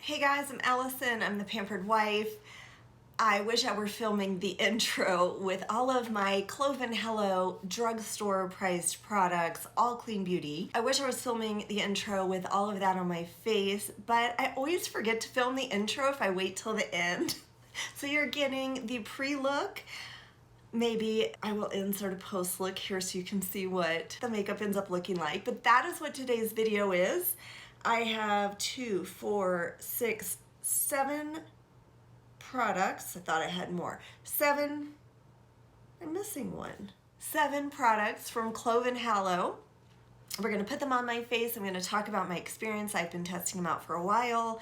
Hey guys, I'm Allison. I'm the Pampered Wife. I wish I were filming the intro with all of my Clove Hallow drugstore priced products, all clean beauty. I wish I was filming the intro with all of that on my face, but I always forget to film the intro if I wait till the end. So you're getting the pre-look. Maybe I will insert a post look here so you can see what the makeup ends up looking like, but that is what today's video is. I have 2, 4, 6, 7 products. I thought I had more. 7, I'm missing one. 7 products from Clove Hallow. We're gonna put them on my face. I'm gonna talk about my experience. I've been testing them out for a while,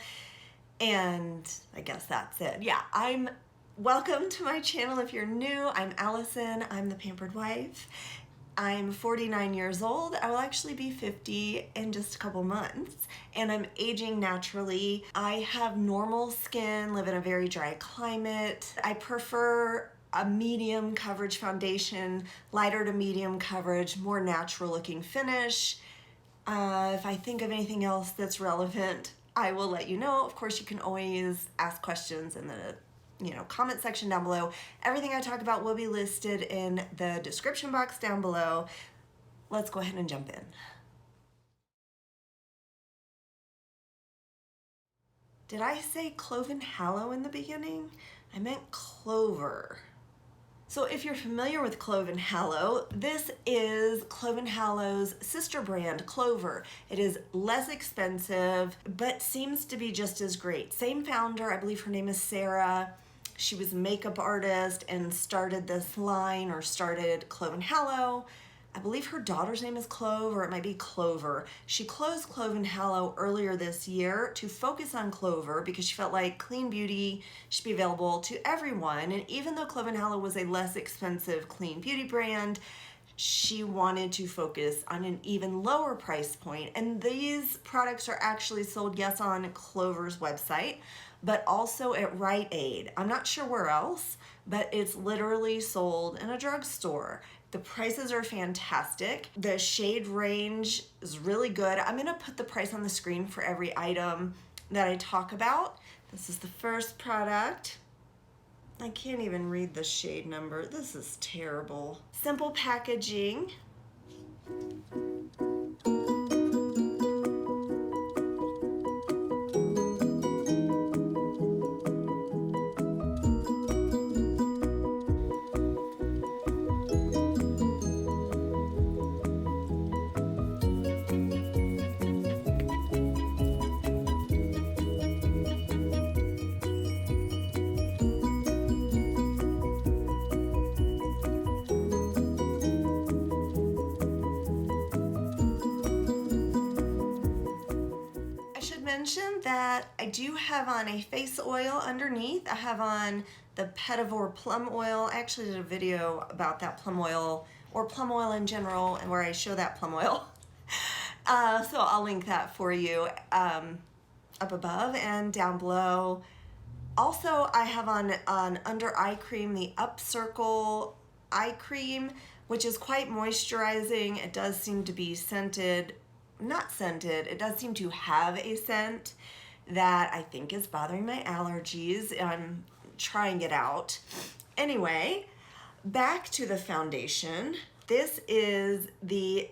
and I guess that's it. Yeah, welcome to my channel if you're new. I'm Allison, I'm the Pampered Wife. I'm 49 years old. I will actually be 50 in just a couple months, and I'm aging naturally. I have normal skin, live in a very dry climate. I prefer a medium coverage foundation, lighter to medium coverage, more natural looking finish. If I think of anything else that's relevant, I will let you know. Of course, you can always ask questions in the comment section down below. Everything I talk about will be listed in the description box down below. Let's go ahead and jump in. Did I say Clove Hallow in the beginning? I meant Clover. So if you're familiar with Clove Hallow, this is Clove Hallow's sister brand, Clover. It is less expensive, but seems to be just as great. Same founder, I believe her name is Sarah. She was a makeup artist and started this line, or started Clove Hallow. I believe her daughter's name is Clove, or it might be Clover. She closed Clove Hallow earlier this year to focus on Clover because she felt like clean beauty should be available to everyone. And even though Clove Hallow was a less expensive clean beauty brand, she wanted to focus on an even lower price point. And these products are actually sold, yes, on Clover's website, but also at Rite Aid. I'm not sure where else, but it's literally sold in a drugstore. The prices are fantastic. The shade range is really good. I'm gonna put the price on the screen for every item that I talk about. This is the first product. I can't even read the shade number. This is terrible. Simple packaging. Mention that I do have on a face oil underneath. I have on the Pettivore plum oil. I actually did a video about that plum oil, or plum oil in general, and where I show that plum oil. So I'll link that for you up above and down below. Also, I have on under eye cream the Up Circle eye cream, which is quite moisturizing. It does seem to be scented. Not scented, it does seem to have a scent that I think is bothering my allergies. I'm trying it out. Anyway, back to the foundation. This is the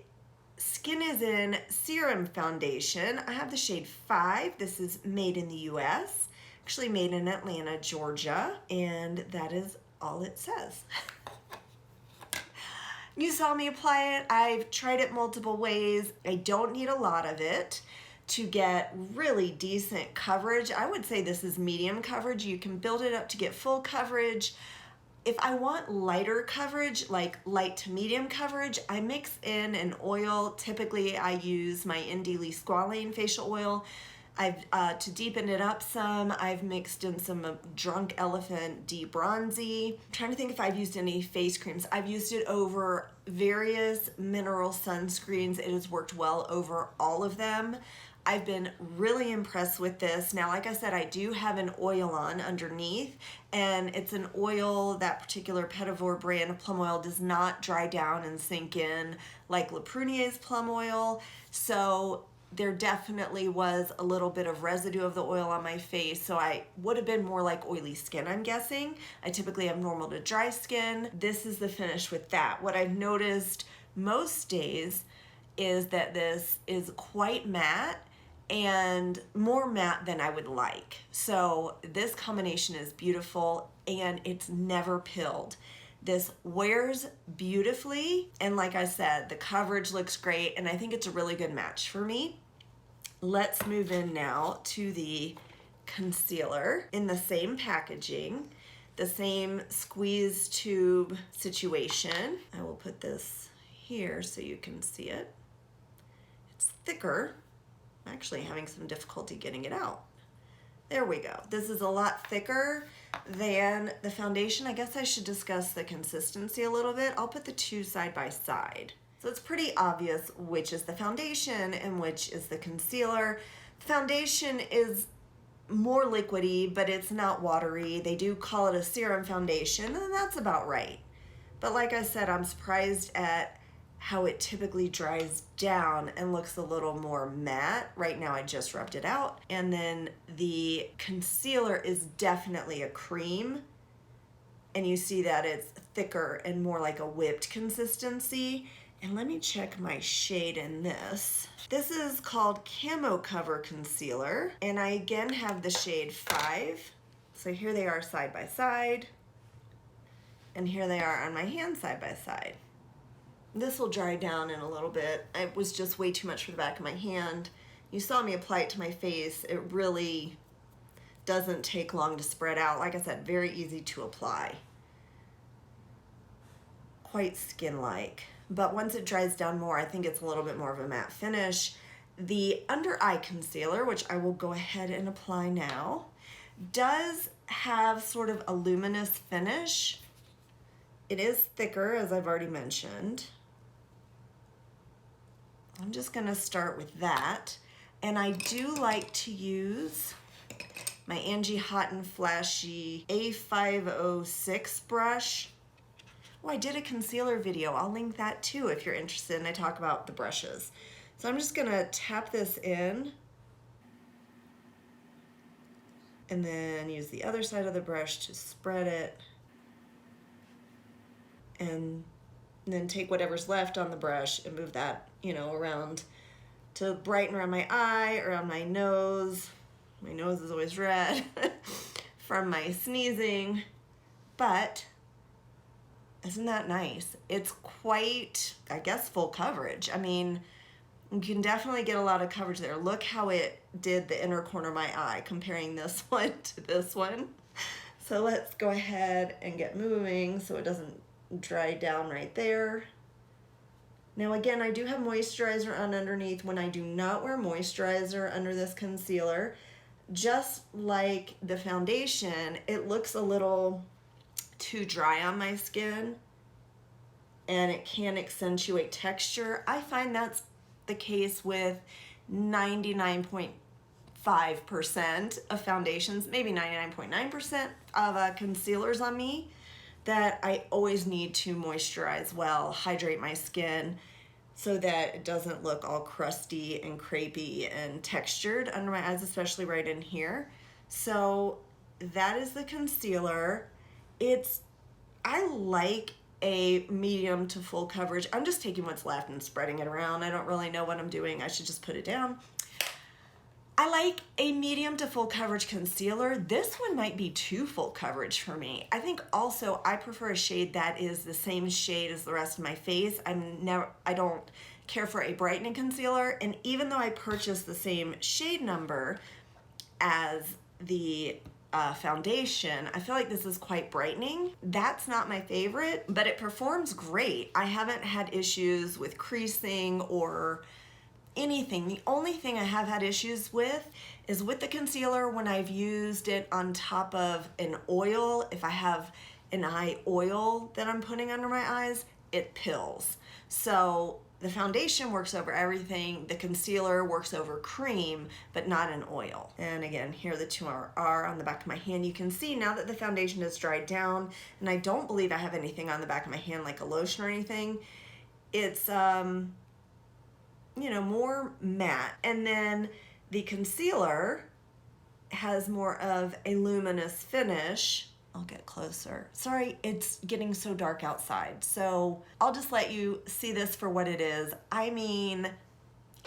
Skin is In Serum Foundation. I have the shade 5. This is made in the US, actually made in Atlanta, Georgia, and that is all it says. You saw me apply it. I've tried it multiple ways. I don't need a lot of it to get really decent coverage. I would say this is medium coverage. You can build it up to get full coverage. If I want lighter coverage, like light to medium coverage, I mix in an oil. Typically, I use my Indie Squalane facial oil. To deepen it up some, I've mixed in some Drunk Elephant Debronzy. I'm trying to think if I've used any face creams. I've used it over various mineral sunscreens. It has worked well over all of them. I've been really impressed with this. Now, like I said, I do have an oil on underneath, and it's an oil, that particular Pettivore brand of plum oil does not dry down and sink in like La Prunier's plum oil. So there definitely was a little bit of residue of the oil on my face, so I would have been more like oily skin, I'm guessing. I typically have normal to dry skin. This is the finish with that. What I've noticed most days is that this is quite matte and more matte than I would like. So this combination is beautiful and it's never pilled. This wears beautifully, and like I said, the coverage looks great, and I think it's a really good match for me. Let's move in now to the concealer in the same packaging, the same squeeze tube situation. I will put this here so you can see it. It's thicker. I'm actually having some difficulty getting it out. There we go. This is a lot thicker than the foundation. I guess I should discuss the consistency a little bit. I'll put the two side by side. So it's pretty obvious which is the foundation and which is the concealer. The foundation is more liquidy, but it's not watery. They do call it a serum foundation, and that's about right. But like I said, I'm surprised at how it typically dries down and looks a little more matte. Right now I just rubbed it out. And then the concealer is definitely a cream, and you see that it's thicker and more like a whipped consistency. And let me check my shade in this. This is called Camo Cover Concealer, and I again have the shade 5. So here they are side by side, and here they are on my hand side by side. This will dry down in a little bit. It was just way too much for the back of my hand. You saw me apply it to my face. It really doesn't take long to spread out. Like I said, very easy to apply. Quite skin-like. But once it dries down more, I think it's a little bit more of a matte finish. The under eye concealer, which I will go ahead and apply now, does have sort of a luminous finish. It is thicker, as I've already mentioned. I'm just gonna start with that. And I do like to use my Angie Hot and Flashy A506 brush. Oh, I did a concealer video. I'll link that too if you're interested, and I talk about the brushes. So I'm just gonna tap this in and then use the other side of the brush to spread it, and then take whatever's left on the brush and move that, you know, around to brighten around my eye, around my nose. My nose is always red from my sneezing, but isn't that nice? It's quite, I guess, full coverage. I mean, you can definitely get a lot of coverage there. Look how it did the inner corner of my eye, comparing this one to this one. So let's go ahead and get moving so it doesn't dry down right there. Now again, I do have moisturizer on underneath when I do not wear moisturizer under this concealer. Just like the foundation, it looks a little too dry on my skin and it can accentuate texture. I find that's the case with 99.5% of foundations, maybe 99.9% of concealers on me, that I always need to moisturize well, hydrate my skin so that it doesn't look all crusty and crepey and textured under my eyes, especially right in here. So that is the concealer. I like a medium to full coverage. I'm just taking what's left and spreading it around. I don't really know what I'm doing. I should just put it down. I like a medium to full coverage concealer. This one might be too full coverage for me. I think also I prefer a shade that is the same shade as the rest of my face. I don't care for a brightening concealer, and even though I purchased the same shade number as the foundation, I feel like this is quite brightening. That's not my favorite, but it performs great. I haven't had issues with creasing or anything. The only thing I have had issues with is with the concealer when I've used it on top of an oil. If I have an eye oil that I'm putting under my eyes, it pills. So the foundation works over everything. The concealer works over cream, but not an oil. And again, here the two are on the back of my hand. You can see now that the foundation has dried down, and I don't believe I have anything on the back of my hand like a lotion or anything. It's you know, more matte. And then the concealer has more of a luminous finish. I'll get closer. Sorry, it's getting so dark outside. So I'll just let you see this for what it is. I mean,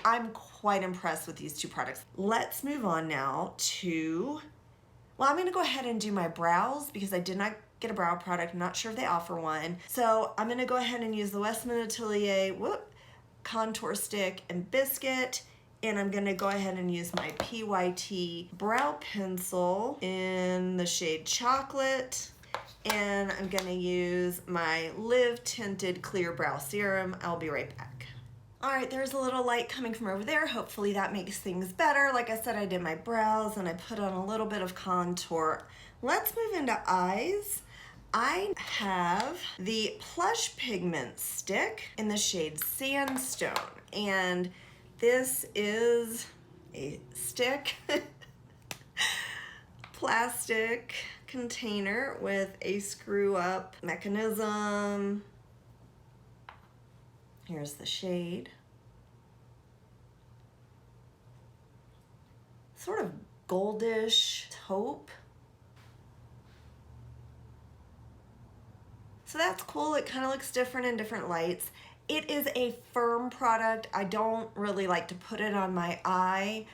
I'm quite impressed with these two products. Let's move on now to, well, I'm gonna go ahead and do my brows because I did not get a brow product. I'm not sure if they offer one. So I'm gonna go ahead and use the Westman Atelier contour stick and biscuit. And I'm gonna go ahead and use my PYT brow pencil in the shade Chocolate. And I'm gonna use my Live Tinted Clear Brow Serum. I'll be right back. All right, there's a little light coming from over there. Hopefully that makes things better. Like I said, I did my brows and I put on a little bit of contour. Let's move into eyes. I have the Plush Pigment Stick in the shade Sandstone. And this is a stick, plastic container with a screw up mechanism. Here's the shade. Sort of goldish taupe. So that's cool. It kind of looks different in different lights. It is a firm product. I don't really like to put it on my eye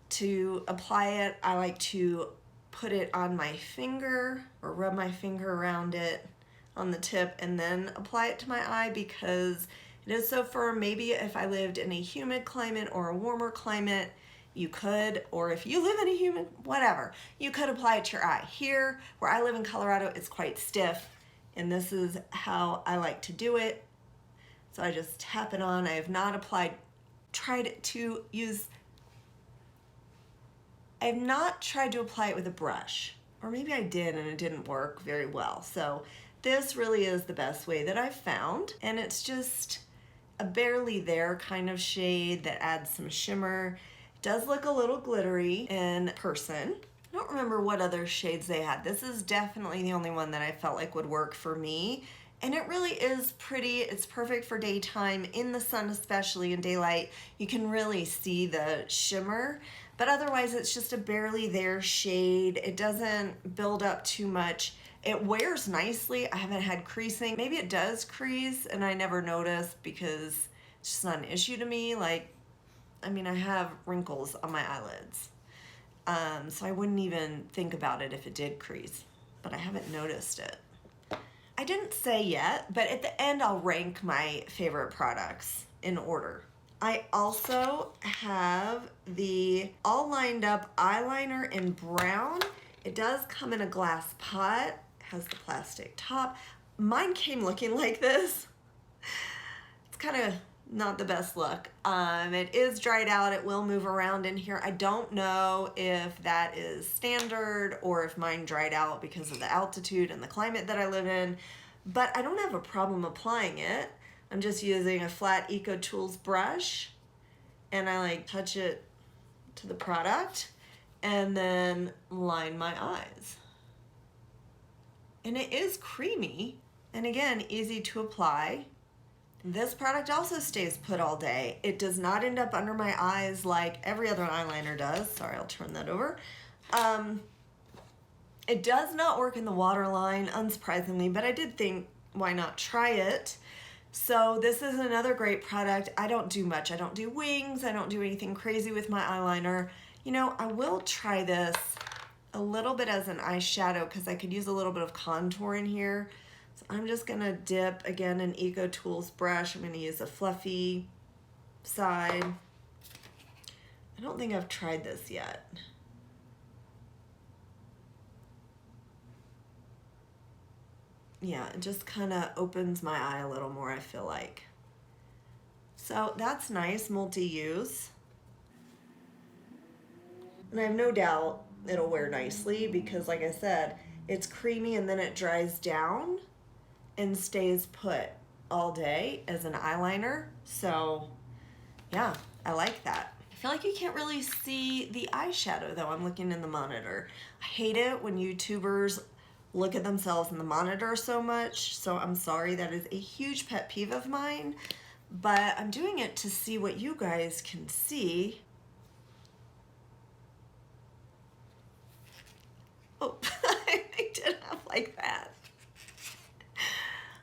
to apply it. I like to put it on my finger or rub my finger around it on the tip and then apply it to my eye because it is so firm. Maybe if I lived in a humid climate or a warmer climate, you could, or if you live in a humid, whatever, you could apply it to your eye. Here, where I live in Colorado, it's quite stiff, and this is how I like to do it. So I just tap it on. I have not tried to apply it with a brush, or maybe I did and it didn't work very well. So this really is the best way that I've found, and it's just a barely there kind of shade that adds some shimmer. It does look a little glittery in person. I don't remember what other shades they had. This is definitely the only one that I felt like would work for me. And it really is pretty. It's perfect for daytime, in the sun, especially in daylight. You can really see the shimmer, but otherwise it's just a barely there shade. It doesn't build up too much. It wears nicely. I haven't had creasing. Maybe it does crease and I never noticed because it's just not an issue to me. Like, I mean, I have wrinkles on my eyelids. So I wouldn't even think about it if it did crease, but I haven't noticed it. I didn't say yet, but at the end I'll rank my favorite products in order. I also have the All Lined Up eyeliner in brown. It does come in a glass pot, has the plastic top. Mine came looking like this. It's kind of not the best look. It is dried out. It will move around in here. I don't know if that is standard or if mine dried out because of the altitude and the climate that I live in, but I don't have a problem applying it. I'm just using a flat Eco Tools brush and I like touch it to the product and then line my eyes. And it is creamy and again, easy to apply. This product also stays put all day. It does not end up under my eyes like every other eyeliner does. Sorry, I'll turn that over. It does not work in the waterline, unsurprisingly, but I did think, why not try it? So this is another great product. I don't do much. I don't do wings. I don't do anything crazy with my eyeliner. You know, I will try this a little bit as an eyeshadow because I could use a little bit of contour in here. So I'm just gonna dip, again, an Eco Tools brush. I'm gonna use a fluffy side. I don't think I've tried this yet. Yeah, it just kind of opens my eye a little more, I feel like. So that's nice, multi-use. And I have no doubt it'll wear nicely because, like I said, it's creamy and then it dries down and stays put all day as an eyeliner. So yeah, I like that. I feel like you can't really see the eyeshadow though. I'm looking in the monitor. I hate it when YouTubers look at themselves in the monitor so much. So I'm sorry, that is a huge pet peeve of mine. but I'm doing it to see what you guys can see. Oh, I did have like that.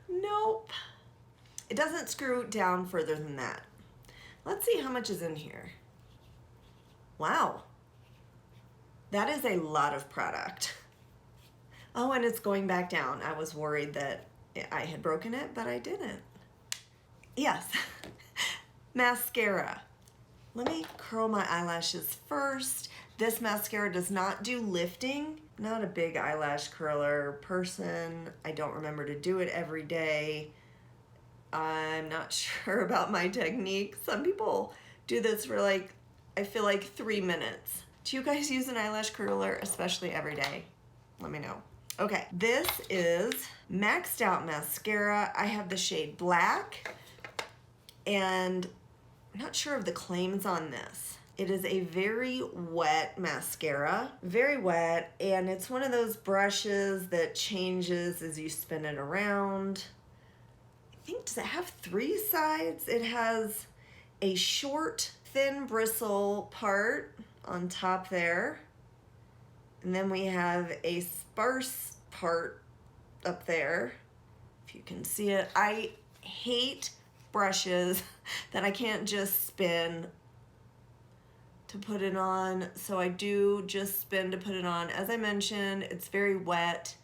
Nope. It doesn't screw down further than that. Let's see how much is in here. Wow. That is a lot of product. Oh, and it's going back down. I was worried that I had broken it, but I didn't. Yes. Mascara. Let me curl my eyelashes first. This mascara does not do lifting. I'm not a big eyelash curler person. I don't remember to do it every day. I'm not sure about my technique. Some people do this for like, I feel like 3 minutes. Do you guys use an eyelash curler, especially every day? Let me know. Okay, this is Maxed Out Mascara. I have the shade Black, and I'm not sure of the claims on this. It is a very wet mascara, very wet, and it's one of those brushes that changes as you spin it around. I think, does it have 3 sides? It has a short, thin bristle part on top there, and then we have a sparse part up there, if you can see it. I hate brushes that I can't just spin to put it on, so I do just spin to put it on. As I mentioned, it's very wet.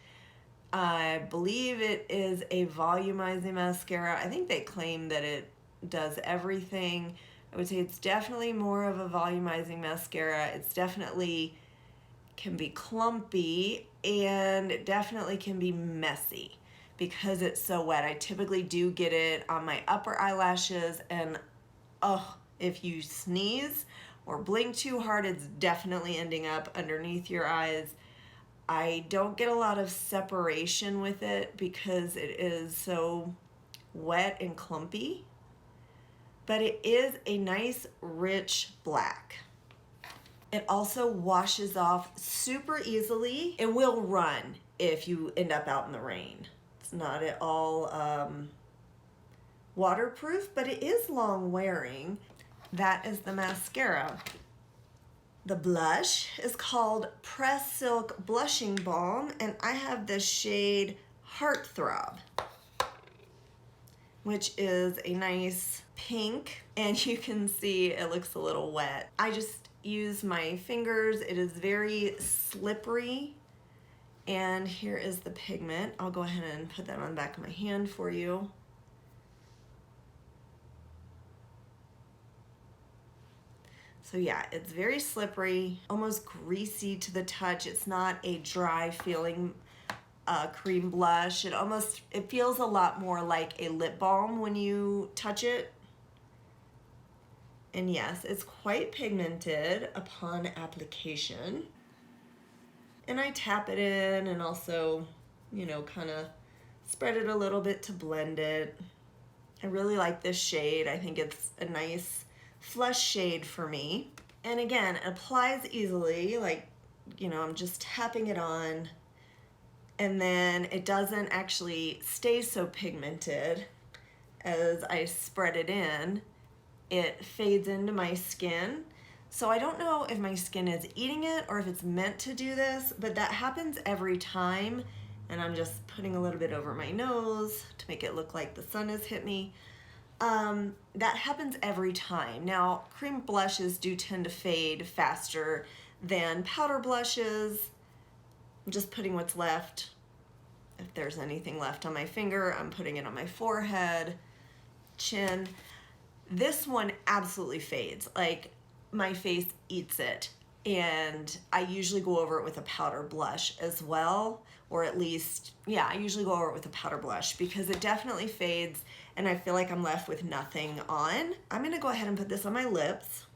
I believe it is a volumizing mascara. I think they claim that it does everything. I would say it's definitely more of a volumizing mascara. It's definitely can be clumpy, and it definitely can be messy because it's so wet. I typically do get it on my upper eyelashes, and oh, if you sneeze or blink too hard, it's definitely ending up underneath your eyes. I don't get a lot of separation with it because it is so wet and clumpy, but it is a nice rich black. It also washes off super easily. It will run if you end up out in the rain. It's not at all waterproof, but it is long wearing. That is the mascara. The blush is called Press Silk Blushing Balm, and I have the shade Heartthrob, which is a nice pink, and you can see it looks a little wet. I just use my fingers. It is very slippery, and here is the pigment. I'll go ahead and put that on the back of my hand for you. So yeah, it's very slippery, almost greasy to the touch. It's not a dry feeling cream blush. It feels a lot more like a lip balm when you touch it. And yes, it's quite pigmented upon application. And I tap it in and also, you know, kind of spread it a little bit to blend it. I really like this shade. I think it's a nice flush shade for me. And again, it applies easily, like, you know, I'm just tapping it on, and then it doesn't actually stay so pigmented as I spread it in. It fades into my skin. So I don't know if my skin is eating it or if it's meant to do this, but that happens every time. And I'm just putting a little bit over my nose to make it look like the sun has hit me. That happens every time. Now, cream blushes do tend to fade faster than powder blushes. I'm just putting what's left. If there's anything left on my finger, I'm putting it on my forehead, chin. This one absolutely fades. Like, my face eats it. And I usually go over it with a powder blush as well, or at least, yeah, I usually go over it with a powder blush because it definitely fades and I feel like I'm left with nothing on. I'm gonna go ahead and put this on my lips.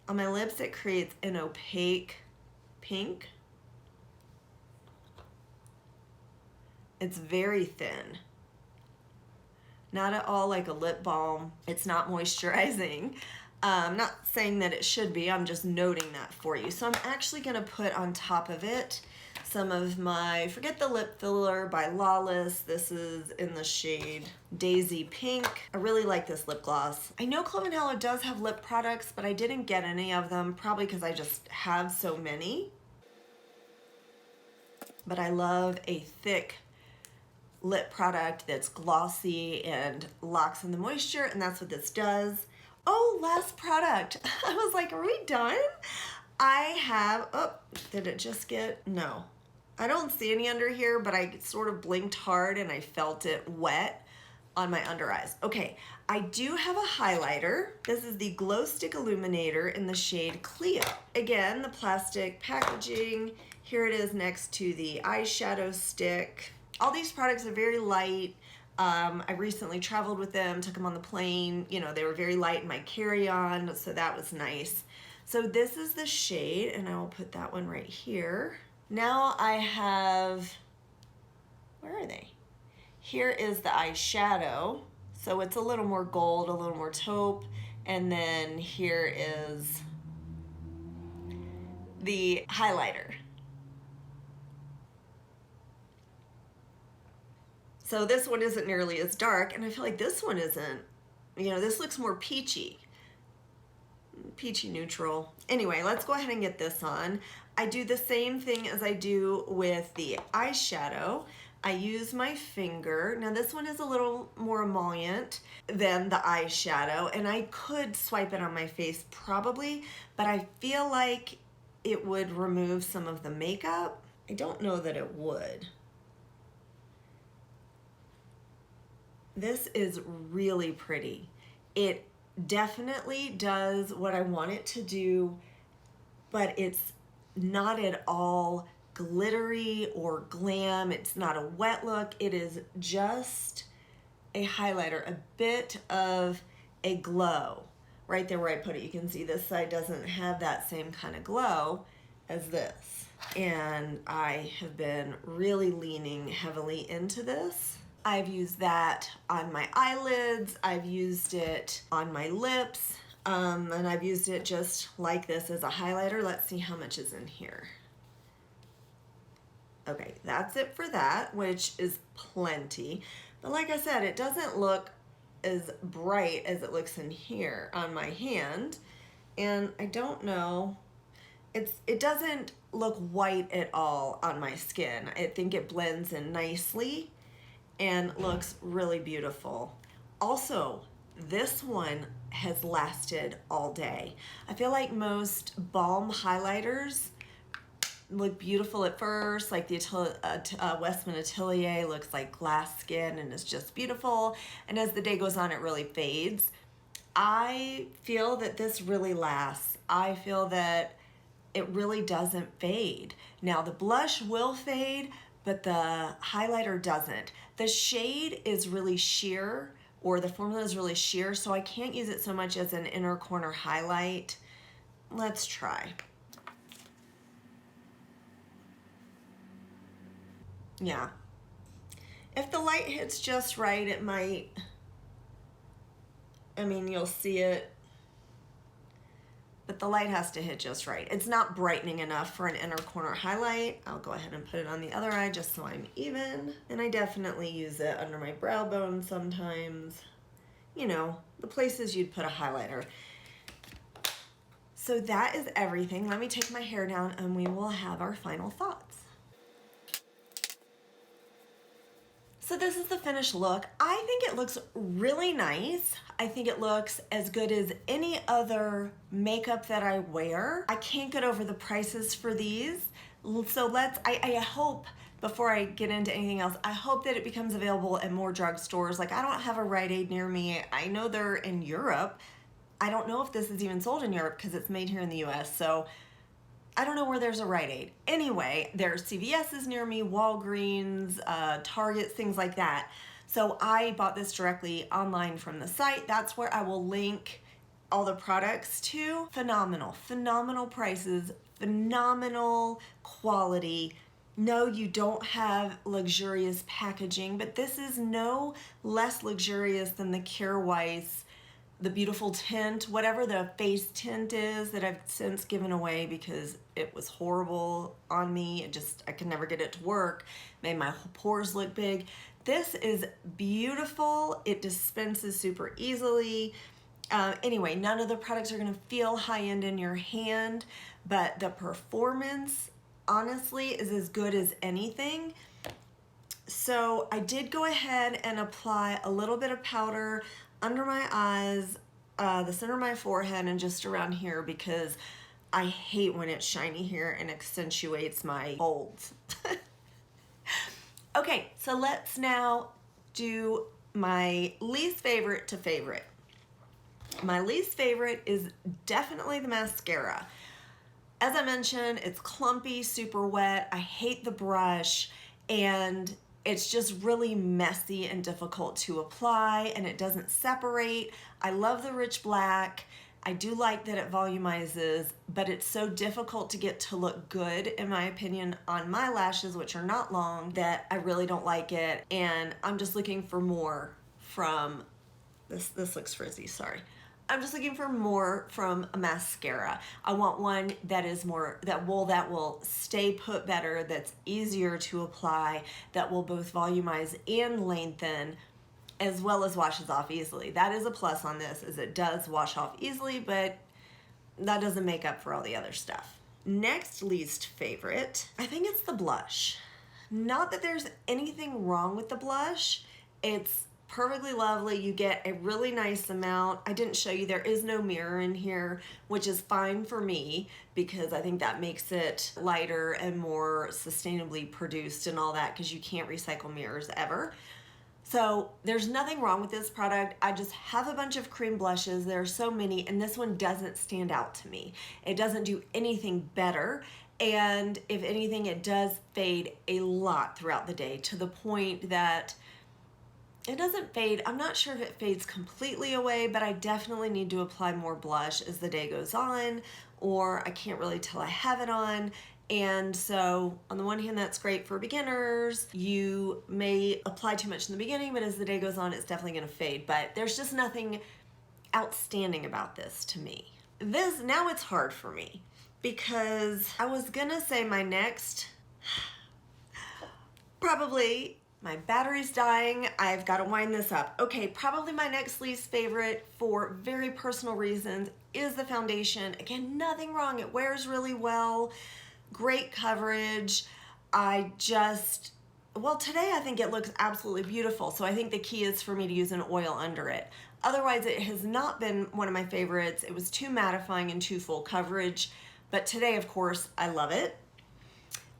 On my lips, it creates an opaque pink. It's very thin. Not at all like a lip balm. It's not moisturizing. I'm not saying that it should be, I'm just noting that for you. So I'm actually gonna put on top of it some of my Forget the Lip Filler by Lawless. This is in the shade Daisy Pink. I really like this lip gloss. I know Clove Hallow does have lip products, but I didn't get any of them, probably because I just have so many. But I love a thick lip product that's glossy and locks in the moisture, and that's what this does. Oh, last product. I was like, are we done? I have, oh, did it just get, no. I don't see any under here, but I sort of blinked hard and I felt it wet on my under eyes. Okay, I do have a highlighter. This is the Glow Stick Illuminator in the shade Cleo. Again, the plastic packaging. Here it is next to the eyeshadow stick. All these products are very light. I recently traveled with them, took them on the plane. You know, they were very light in my carry-on, so that was nice. So this is the shade, and I will put that one right here. Now I have, where are they? Here is the eyeshadow. So it's a little more gold, a little more taupe. And then here is the highlighter. So this one isn't nearly as dark, and I feel like this one isn't, you know, this looks more peachy neutral. Anyway, let's go ahead and get this on. I do the same thing as I do with the eyeshadow. I use my finger. Now this one is a little more emollient than the eyeshadow, and I could swipe it on my face probably, but I feel like it would remove some of the makeup. I don't know that it would. This is really pretty. It definitely does what I want it to do, but it's not at all glittery or glam. It's not a wet look. It is just a highlighter, a bit of a glow. Right there where I put it, you can see this side doesn't have that same kind of glow as this. And I have been really leaning heavily into this. I've used that on my eyelids, I've used it on my lips, and I've used it just like this as a highlighter. Let's see how much is in here. Okay, that's it for that, which is plenty. But like I said, it doesn't look as bright as it looks in here on my hand. And I don't know, it doesn't look white at all on my skin. I think it blends in nicely and looks really beautiful. Also, this one has lasted all day. I feel like most balm highlighters look beautiful at first, like the Westman Atelier looks like glass skin and is just beautiful, and as the day goes on it really fades. I feel that this really lasts. I feel that it really doesn't fade. Now the blush will fade, but the highlighter doesn't. The shade is really sheer, or the formula is really sheer, so I can't use it so much as an inner corner highlight. Let's try. Yeah. If the light hits just right, it might, I mean, you'll see it, but the light has to hit just right. It's not brightening enough for an inner corner highlight. I'll go ahead and put it on the other eye just so I'm even. And I definitely use it under my brow bone sometimes. You know, the places you'd put a highlighter. So that is everything. Let me take my hair down and we will have our final thoughts. So this is the finished look. I think it looks really nice. I think it looks as good as any other makeup that I wear. I can't get over the prices for these. So I hope, before I get into anything else, I hope that it becomes available at more drugstores. Like, I don't have a Rite Aid near me. I know they're in Europe. I don't know if this is even sold in Europe because it's made here in the US. So I don't know where there's a Rite Aid. Anyway, there's CVS's near me, Walgreens, Target, things like that. So I bought this directly online from the site. That's where I will link all the products to. Phenomenal, phenomenal prices, phenomenal quality. No, you don't have luxurious packaging, but this is no less luxurious than the Kjaer Weis, the beautiful tint, whatever the face tint is that I've since given away because it was horrible on me. I could never get it to work. Made my pores look big. This is beautiful. It dispenses super easily. Anyway, none of the products are gonna feel high-end in your hand, but the performance, honestly, is as good as anything. So I did go ahead and apply a little bit of powder under my eyes, the center of my forehead, and just around here because I hate when it's shiny here and accentuates my folds. Okay, so let's now do my least favorite to favorite. My least favorite is definitely the mascara. As I mentioned, it's clumpy, super wet. I hate the brush, and it's just really messy and difficult to apply, and it doesn't separate. I love the rich black. I do like that it volumizes, but it's so difficult to get to look good, in my opinion, on my lashes, which are not long, that I really don't like it. And I'm just looking for more from, this looks frizzy, sorry. I'm just looking for more from a mascara. I want one that is more, that will stay put better, that's easier to apply, that will both volumize and lengthen, as well as washes off easily. That is a plus on this, is it does wash off easily, but that doesn't make up for all the other stuff. Next least favorite, I think it's the blush. Not that there's anything wrong with the blush. It's perfectly lovely. You get a really nice amount. I didn't show you, there is no mirror in here, which is fine for me because I think that makes it lighter and more sustainably produced and all that, because you can't recycle mirrors ever. So there's nothing wrong with this product. I just have a bunch of cream blushes. There are so many, and this one doesn't stand out to me. It doesn't do anything better. And if anything, it does fade a lot throughout the day, to the point that it doesn't fade. I'm not sure if it fades completely away, but I definitely need to apply more blush as the day goes on, or I can't really tell I have it on. And so on the one hand, that's great for beginners. You may apply too much in the beginning, but as the day goes on, it's definitely gonna fade. But there's just nothing outstanding about this to me. Now it's hard for me, because I was gonna say my next, probably, my battery's dying, I've got to wind this up. Okay, probably my next least favorite, for very personal reasons, is the foundation. Again, nothing wrong, it wears really well, great coverage. Well, today I think it looks absolutely beautiful, so I think the key is for me to use an oil under it. Otherwise, it has not been one of my favorites. It was too mattifying and too full coverage, but today, of course, I love it.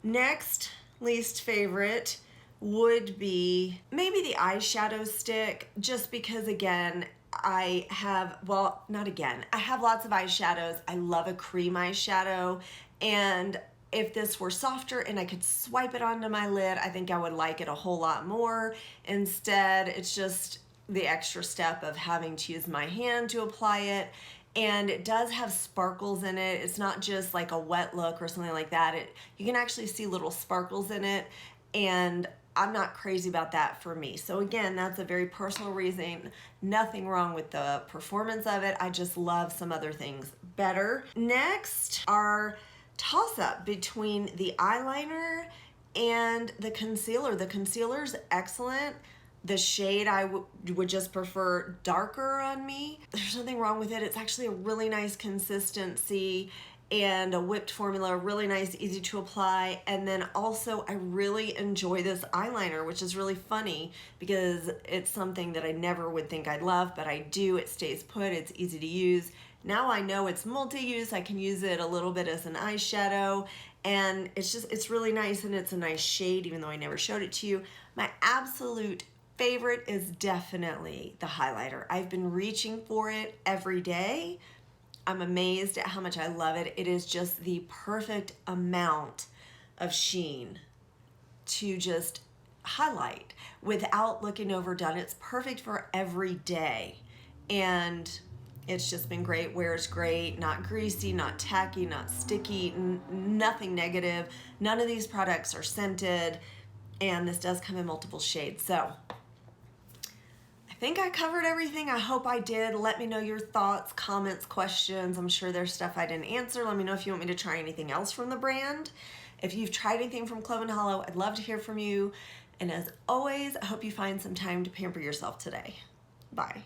Next least favorite would be maybe the eyeshadow stick, just because, again, I have lots of eyeshadows. I love a cream eyeshadow, and if this were softer and I could swipe it onto my lid, I think I would like it a whole lot more. Instead, it's just the extra step of having to use my hand to apply it. And it does have sparkles in it. It's not just like a wet look or something like that. You can actually see little sparkles in it, and I'm not crazy about that for me. So again, that's a very personal reason. Nothing wrong with the performance of it. I just love some other things better. Next, our toss-up between the eyeliner and the concealer. The concealer's excellent. The shade I would just prefer darker on me. There's nothing wrong with it. It's actually a really nice consistency and a whipped formula, really nice, easy to apply. And then also I really enjoy this eyeliner, which is really funny because it's something that I never would think I'd love, but I do. It stays put, it's easy to use. Now I know it's multi-use. I can use it a little bit as an eyeshadow, and it's really nice, and it's a nice shade, even though I never showed it to you. My absolute favorite is definitely the highlighter. I've been reaching for it every day. I'm amazed at how much I love it. It is just the perfect amount of sheen to just highlight without looking overdone. It's perfect for every day, and it's just been great. Wears great, not greasy, not tacky, not sticky, nothing negative. None of these products are scented, and this does come in multiple shades. So I think I covered everything. I hope I did. Let me know your thoughts, comments, questions. I'm sure there's stuff I didn't answer. Let me know if you want me to try anything else from the brand. If you've tried anything from Clove Hallow, I'd love to hear from you. And as always, I hope you find some time to pamper yourself today. Bye.